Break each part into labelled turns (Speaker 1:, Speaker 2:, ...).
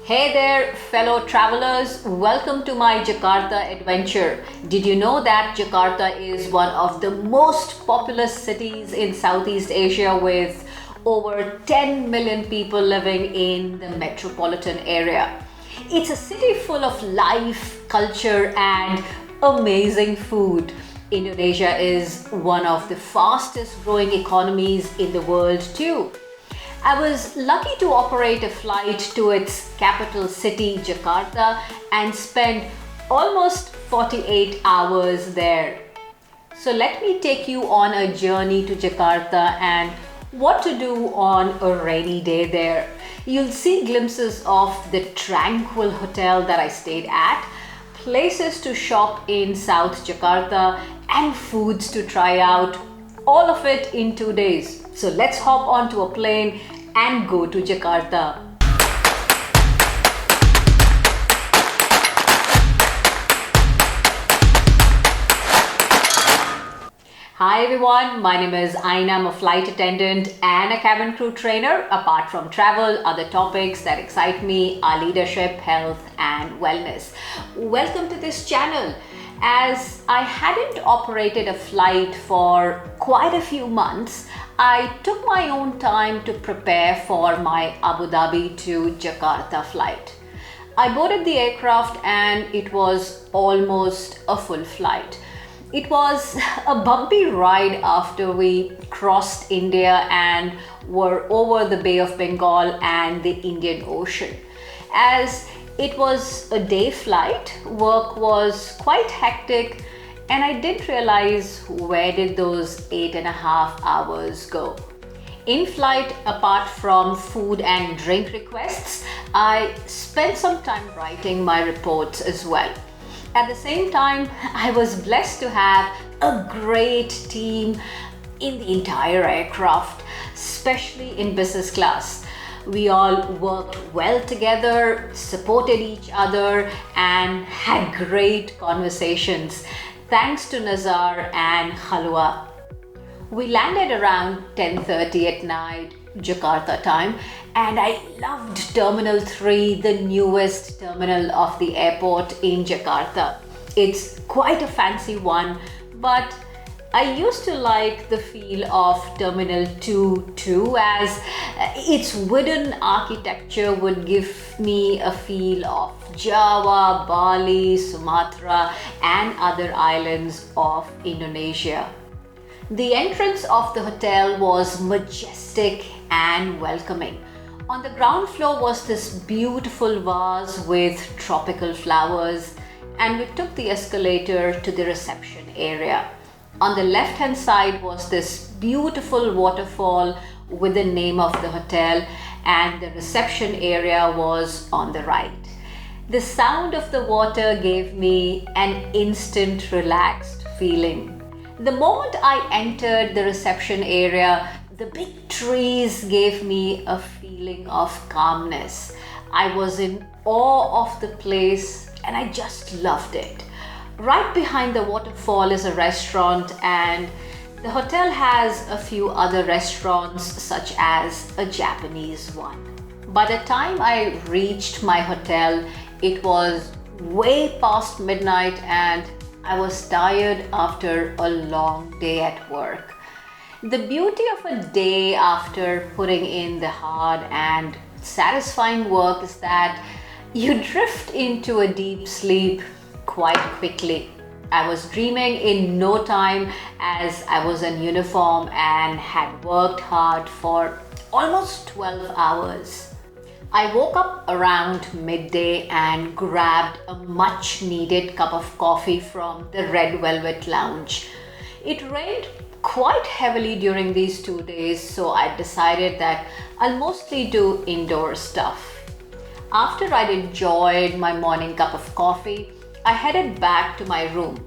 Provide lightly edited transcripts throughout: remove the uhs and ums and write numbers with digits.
Speaker 1: Hey there, fellow travelers. Welcome to my Jakarta adventure. Did you know that Jakarta is one of the most populous cities in Southeast Asia with over 10 million people living in the metropolitan area? It's a city full of life, culture, and amazing food. Indonesia is one of the fastest growing economies in the world too. I was lucky to operate a flight to its capital city, Jakarta, and spend almost 48 hours there. So let me take you on a journey to Jakarta and what to do on a rainy day there. You'll see glimpses of the tranquil hotel that I stayed at, places to shop in South Jakarta, and foods to try out. All of it in 2 days. So let's hop onto a plane and go to Jakarta. Hi everyone, my name is Aiena. I'm a flight attendant and a cabin crew trainer. Apart from travel, other topics that excite me are leadership, health, and wellness. Welcome to this channel. As I hadn't operated a flight for quite a few months, I took my own time to prepare for my Abu Dhabi to Jakarta flight. I boarded the aircraft and it was almost a full flight. It was a bumpy ride after we crossed India and were over the Bay of Bengal and the Indian Ocean. As it was a day flight, work was quite hectic, and I didn't realize where did those 8.5 hours go. In flight, apart from food and drink requests, I spent some time writing my reports as well. At the same time, I was blessed to have a great team in the entire aircraft, especially in business class. We all worked well together, supported each other, and had great conversations, thanks to Nazar and Khalwa. We landed around 10:30 at night, Jakarta time, and I loved Terminal 3, the newest terminal of the airport in Jakarta. It's quite a fancy one, but I used to like the feel of Terminal 2 too, as its wooden architecture would give me a feel of Java, Bali, Sumatra, and other islands of Indonesia. The entrance of the hotel was majestic and welcoming. On the ground floor was this beautiful vase with tropical flowers, and we took the escalator to the reception area. On the left hand side was this beautiful waterfall with the name of the hotel, and the reception area was on the right. The sound of the water gave me an instant relaxed feeling. The moment I entered the reception area, the big trees gave me a feeling of calmness. I was in awe of the place and I just loved it. Right behind the waterfall is a restaurant, and the hotel has a few other restaurants such as a Japanese one. By the time I reached my hotel, it was way past midnight and I was tired after a long day at work. The beauty of a day after putting in the hard and satisfying work is that you drift into a deep sleep quite quickly. I was dreaming in no time as I was in uniform and had worked hard for almost 12 hours. I woke up around midday and grabbed a much needed cup of coffee from the Red Velvet Lounge. It rained quite heavily during these 2 days, so I decided that I'll mostly do indoor stuff. After I'd enjoyed my morning cup of coffee, I headed back to my room.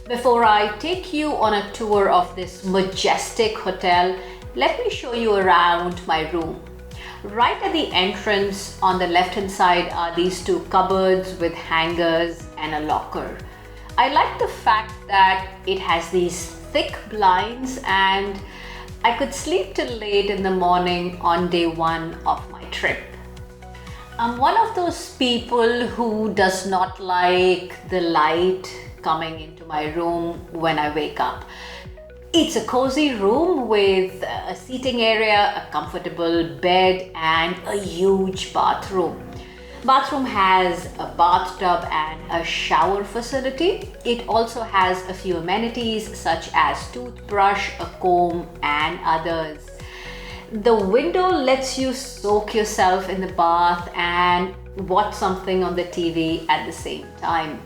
Speaker 1: Before I take you on a tour of this majestic hotel, let me show you around my room. Right at the entrance on the left hand side are these two cupboards with hangers and a locker. I like the fact that it has these thick blinds and I could sleep till late in the morning on day one of my trip. I'm one of those people who does not like the light coming into my room when I wake up. It's a cozy room with a seating area, a comfortable bed, and a huge bathroom. Bathroom has a bathtub and a shower facility. It also has a few amenities such as toothbrush, a comb, and others. The window lets you soak yourself in the bath and watch something on the TV at the same time.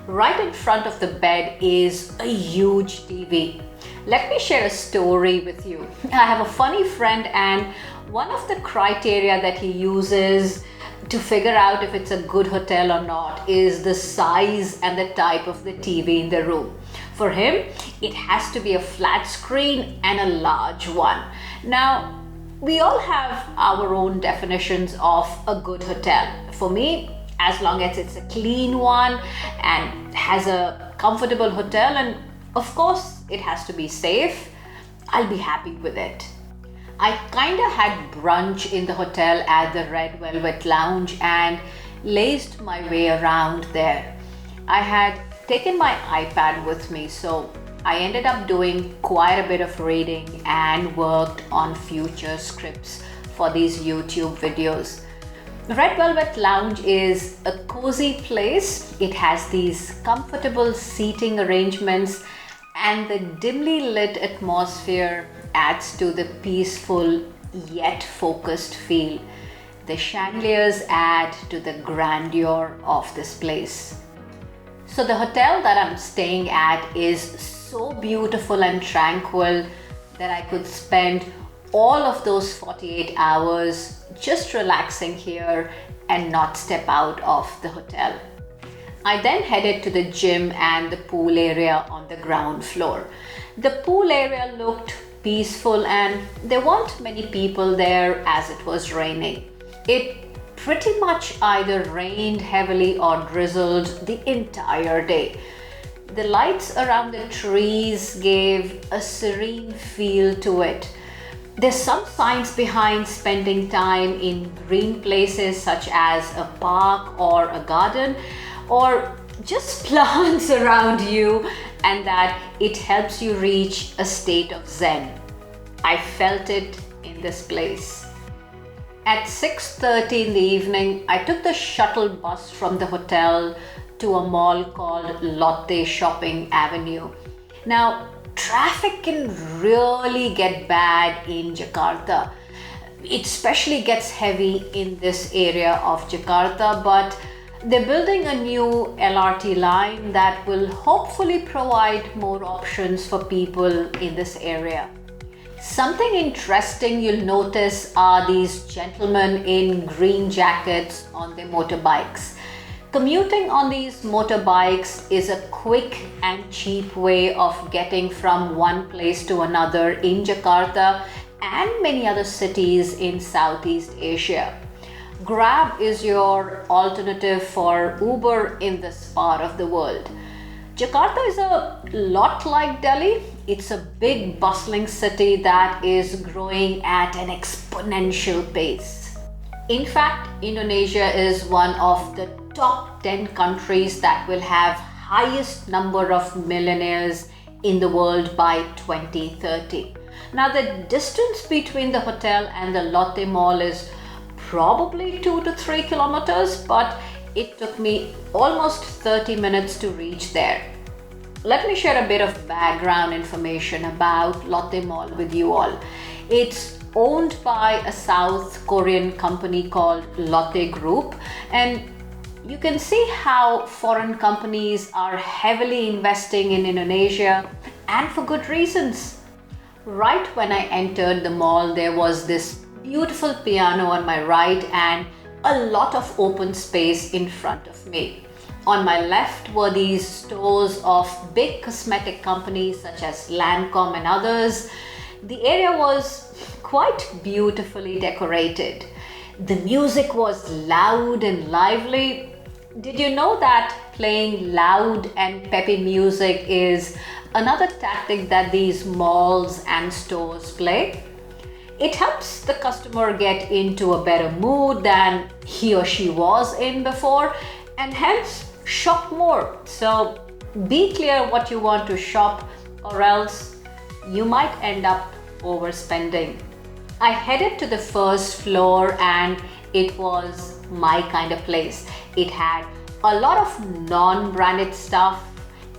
Speaker 1: Right in front of the bed is a huge TV. Let me share a story with you. I have a funny friend, and one of the criteria that he uses to figure out if it's a good hotel or not is the size and the type of the TV in the room. For him, it has to be a flat screen and a large one. Now, we all have our own definitions of a good hotel. For me, as long as it's a clean one and has a comfortable hotel, and of course it has to be safe, I'll be happy with it. I kinda had brunch in the hotel at the Red Velvet Lounge and lazed my way around there. I had taken my iPad with me, so I ended up doing quite a bit of reading and worked on future scripts for these YouTube videos. The Red Velvet Lounge is a cozy place. It has these comfortable seating arrangements, and the dimly lit atmosphere adds to the peaceful yet focused feel. The chandeliers add to the grandeur of this place. So the hotel that I'm staying at is so beautiful and tranquil that I could spend all of those 48 hours just relaxing here and not step out of the hotel. I then headed to the gym and the pool area on the ground floor. The pool area looked peaceful and there weren't many people there as it was raining. It pretty much either rained heavily or drizzled the entire day. The lights around the trees gave a serene feel to it. There's some science behind spending time in green places such as a park or a garden, or just plants around you, and that it helps you reach a state of zen. I felt it in this place. At 6:30 in the evening, I took the shuttle bus from the hotel to a mall called Lotte Shopping Avenue. Now, traffic can really get bad in Jakarta. It especially gets heavy in this area of Jakarta, but they're building a new LRT line that will hopefully provide more options for people in this area. Something interesting you'll notice are these gentlemen in green jackets on their motorbikes. Commuting on these motorbikes is a quick and cheap way of getting from one place to another in Jakarta and many other cities in Southeast Asia. Grab is your alternative for Uber in this part of the world. Jakarta is a lot like Delhi. It's a big bustling city that is growing at an exponential pace. In fact, Indonesia is one of the top 10 countries that will have highest number of millionaires in the world by 2030. Now, the distance between the hotel and the Latte Mall is probably 2 to 3 kilometers, but it took me almost 30 minutes to reach there. Let me share a bit of background information about Latte Mall with you all. It's owned by a South Korean company called Lotte Group, and you can see how foreign companies are heavily investing in Indonesia, and for good reasons. Right when I entered the mall, there was this beautiful piano on my right and a lot of open space in front of me. On my left were these stores of big cosmetic companies such as Lancome and others. The area was quite beautifully decorated. The music was loud and lively. Did you know that playing loud and peppy music is another tactic that these malls and stores play? It helps the customer get into a better mood than he or she was in before and hence shop more. So be clear what you want to shop or else you might end up overspending. I headed to the first floor and it was my kind of place. It had a lot of non-branded stuff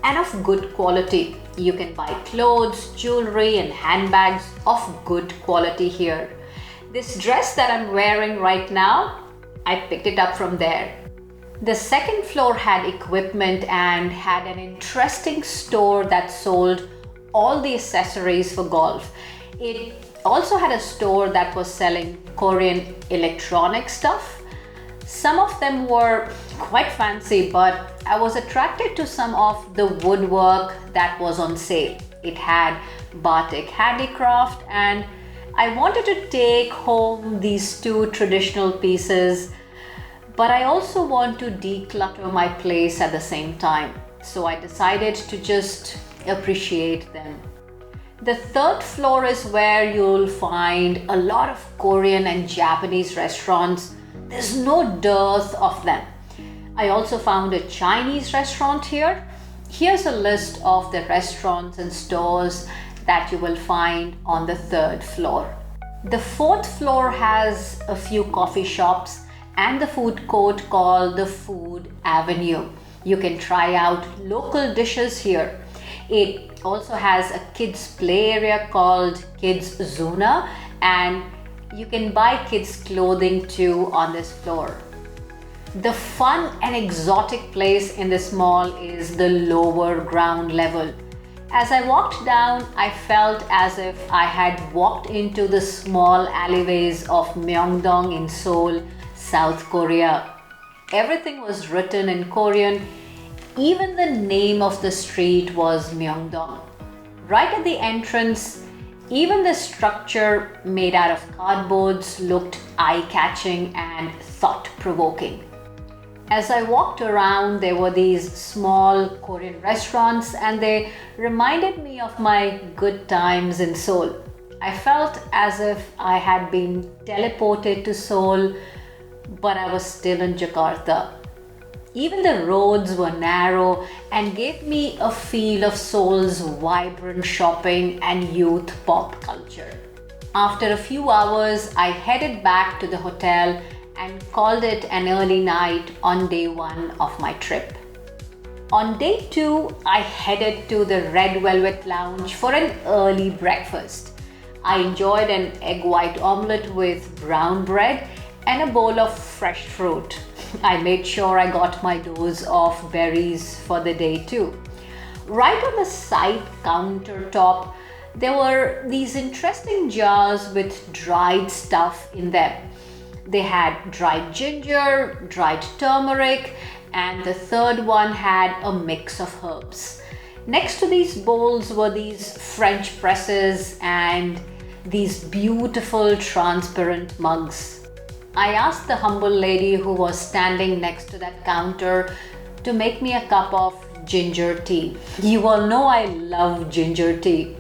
Speaker 1: and of good quality. You can buy clothes, jewelry and handbags of good quality here. This dress that I'm wearing right now, I picked it up from there. The second floor had equipment and had an interesting store that sold all the accessories for golf. It also had a store that was selling Korean electronic stuff. Some of them were quite fancy, but I was attracted to some of the woodwork that was on sale. It had batik handicraft and I wanted to take home these two traditional pieces, but I also want to declutter my place at the same time. So I decided to just appreciate them. The third floor is where you'll find a lot of Korean and Japanese restaurants. There's no dearth of them. I also found a Chinese restaurant here. Here's a list of the restaurants and stores that you will find on the third floor. The fourth floor has a few coffee shops and the food court called the Food Avenue. You can try out local dishes here. It also has a kids play area called Kids Zona and you can buy kids clothing too on this floor. The fun and exotic place in this mall is the lower ground level. As I walked down, I felt as if I had walked into the small alleyways of Mong Dong in Seoul, South Korea. Everything was written in Korean. Even the name of the street was Mong Dong. Right at the entrance, even the structure made out of cardboards looked eye-catching and thought-provoking. As I walked around, there were these small Korean restaurants and they reminded me of my good times in Seoul. I felt as if I had been teleported to Seoul, but I was still in Jakarta. Even the roads were narrow and gave me a feel of Seoul's vibrant shopping and youth pop culture. After a few hours, I headed back to the hotel and called it an early night on day one of my trip. On day two, I headed to the Red Velvet Lounge for an early breakfast. I enjoyed an egg white omelette with brown bread and a bowl of fresh fruit. I made sure I got my dose of berries for the day too. Right on the side countertop, there were these interesting jars with dried stuff in them. They had dried ginger, dried turmeric, and the third one had a mix of herbs. Next to these bowls were these French presses and these beautiful transparent mugs. I asked the humble lady who was standing next to that counter to make me a cup of ginger tea. You all know I love ginger tea.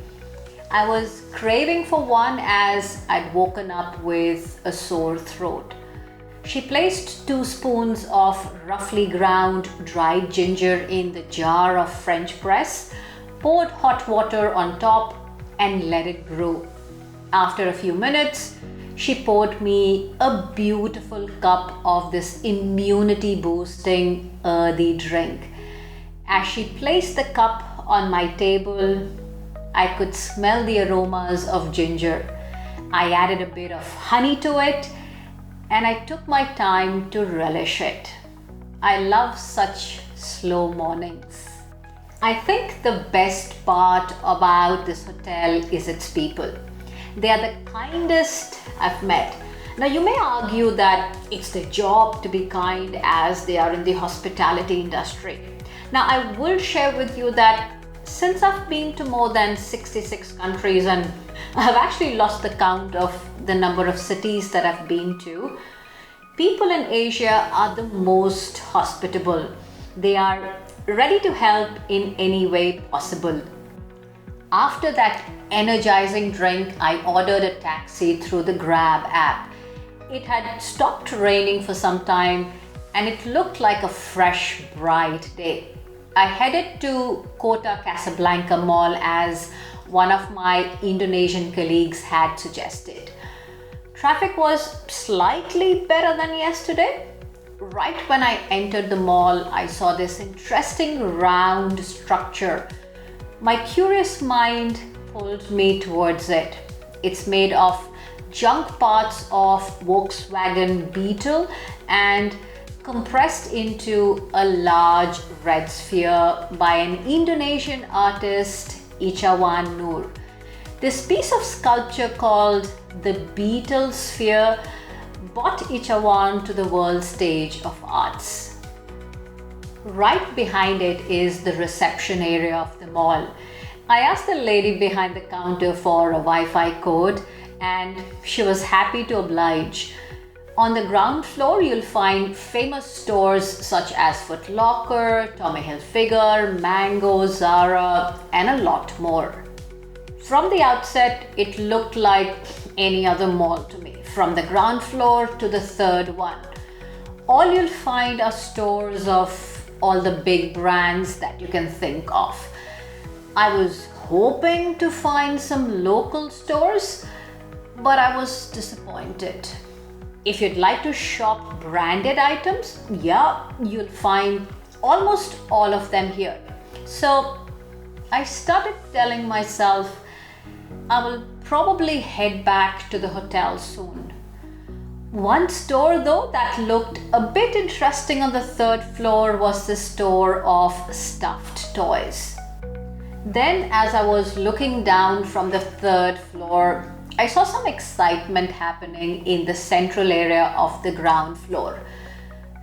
Speaker 1: I was craving for one as I'd woken up with a sore throat. She placed 2 spoons of roughly ground dried ginger in the jar of French press, poured hot water on top and let it brew. After a few minutes, she poured me a beautiful cup of this immunity boosting earthy drink. As she placed the cup on my table, I could smell the aromas of ginger. I added a bit of honey to it and I took my time to relish it. I love such slow mornings. I think the best part about this hotel is its people. They are the kindest I've met. Now you may argue that it's their job to be kind as they are in the hospitality industry. Now I will share with you that since I've been to more than 66 countries and I've actually lost the count of the number of cities that I've been to, people in Asia are the most hospitable. They are ready to help in any way possible. After that energizing drink, I ordered a taxi through the Grab app. It had stopped raining for some time and it looked like a fresh, bright day. I headed to Kota Casablanca Mall as one of my Indonesian colleagues had suggested. Traffic was slightly better than yesterday. Right when I entered the mall, I saw this interesting round structure. My curious mind pulled me towards it. It's made of junk parts of Volkswagen Beetle and compressed into a large red sphere by an Indonesian artist, Ichawan Nur. This piece of sculpture called the Beetle Sphere brought Ichawan to the world stage of arts. Right behind it is the reception area of the mall. I asked the lady behind the counter for a Wi-Fi code and she was happy to oblige. On the ground floor, you'll find famous stores such as Foot Locker, Tommy Hilfiger, Mango, Zara, and a lot more. From the outset, it looked like any other mall to me, from the ground floor to the third one. All you'll find are stores of all the big brands that you can think of. I was hoping to find some local stores, but I was disappointed. If you'd like to shop branded items, yeah, you'll find almost all of them here. So I started telling myself I will probably head back to the hotel soon. One store though that looked a bit interesting on the third floor was the store of stuffed toys. Then as I was looking down from the third floor, I saw some excitement happening in the central area of the ground floor.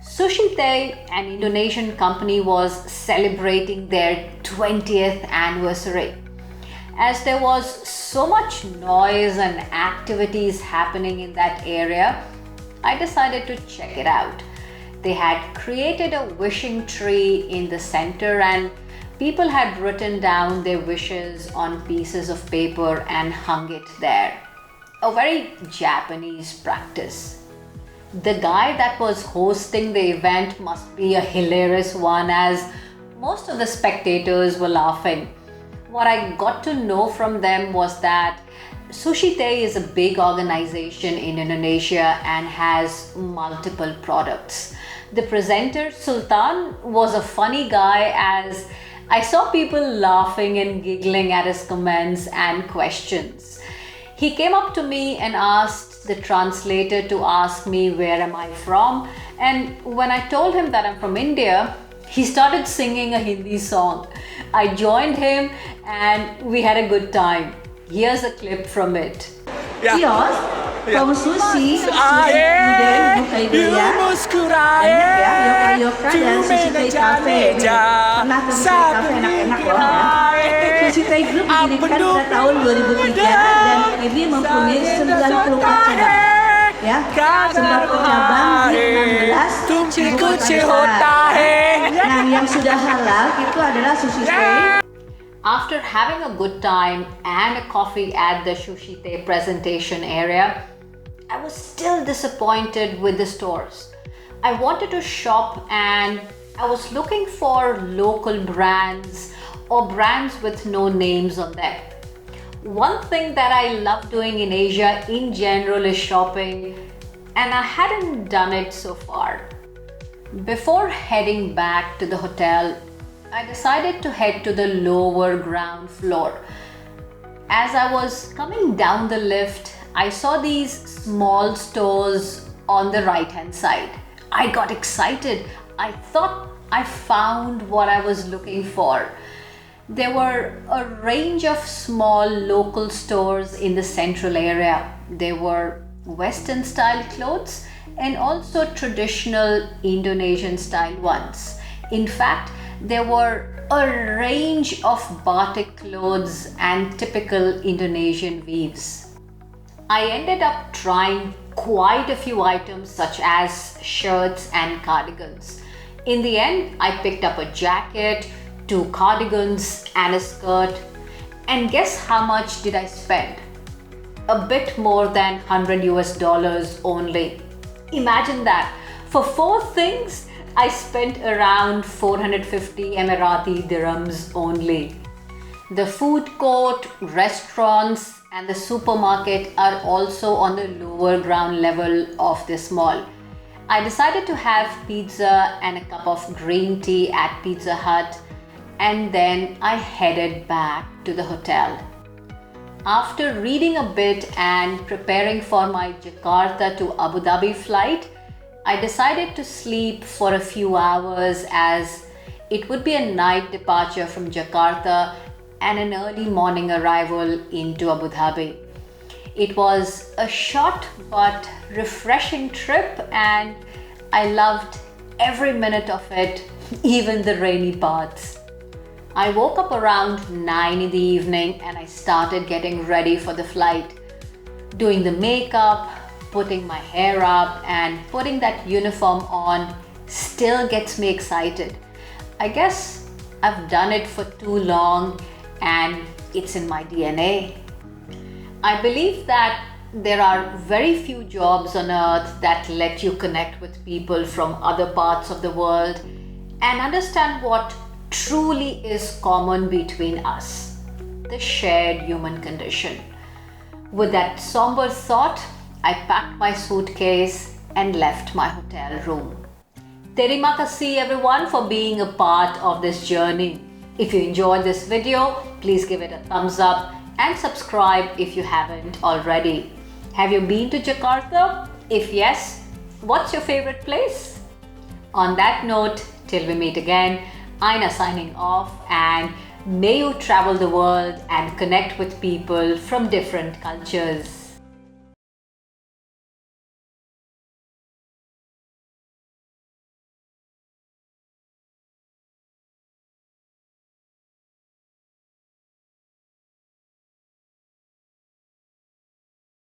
Speaker 1: Sushi Tei, an Indonesian company, was celebrating their 20th anniversary. As there was so much noise and activities happening in that area, I decided to check it out. They had created a wishing tree in the center and people had written down their wishes on pieces of paper and hung it there. A very Japanese practice. The guy that was hosting the event must be a hilarious one as most of the spectators were laughing. What I got to know from them was that Sushi Tei is a big organization in Indonesia and has multiple products. The presenter Sultan was a funny guy as I saw people laughing and giggling at his comments and questions. He came up to me and asked the translator to ask me where am I from, and when I told him that I'm from India, he started singing a Hindi song. I joined him and we had a good time. Here's a clip from it.
Speaker 2: Kios, kaum sushi, sudah buka itu ya. Banyak ya, yoka-yoka dan Sushi Tei Cafe. Pernah ke Sushi Tei Cafe enak-enak loh ya. Sushi Tei Group didirikan pada tahun 2003 dan ini mempunyai 94 cabang. Ya, 94 cabang di 16 kota. Nah, yang sudah halal itu adalah Sushi Tei.
Speaker 1: After having a good time and a coffee at the Sushi Tei presentation area, I was still disappointed with the stores. I wanted to shop and I was looking for local brands or brands with no names on them. One thing that I love doing in Asia in general is shopping, and I hadn't done it so far. Before heading back to the hotel, I decided to head to the lower ground floor. As I was coming down the lift, I saw these small stores on the right hand side. I got excited. I thought I found what I was looking for. There were a range of small local stores in the central area. There were Western style clothes and also traditional Indonesian style ones. In fact, there were a range of batik clothes and typical Indonesian weaves. I ended up trying quite a few items such as shirts and cardigans. In the end, I picked up a jacket, 2 cardigans and a skirt. And guess how much did I spend? A bit more than $100 only. Imagine that. For 4 things, I spent around 450 Emirati dirhams only. The food court, restaurants, and the supermarket are also on the lower ground level of this mall. I decided to have pizza and a cup of green tea at Pizza Hut, and then I headed back to the hotel. After reading a bit and preparing for my Jakarta to Abu Dhabi flight, I decided to sleep for a few hours as it would be a night departure from Jakarta and an early morning arrival into Abu Dhabi. It was a short but refreshing trip and I loved every minute of it, even the rainy parts. I woke up around 9 in the evening and I started getting ready for the flight. Doing the makeup, putting my hair up and putting that uniform on still gets me excited. I guess I've done it for too long and it's in my DNA. I believe that there are very few jobs on earth that let you connect with people from other parts of the world and understand what truly is common between us, the shared human condition. With that somber thought, I packed my suitcase and left my hotel room. Terima kasih everyone for being a part of this journey. If you enjoyed this video, please give it a thumbs up and subscribe if you haven't already. Have you been to Jakarta? If yes, what's your favorite place? On that note, till we meet again, Aina signing off, and may you travel the world and connect with people from different cultures.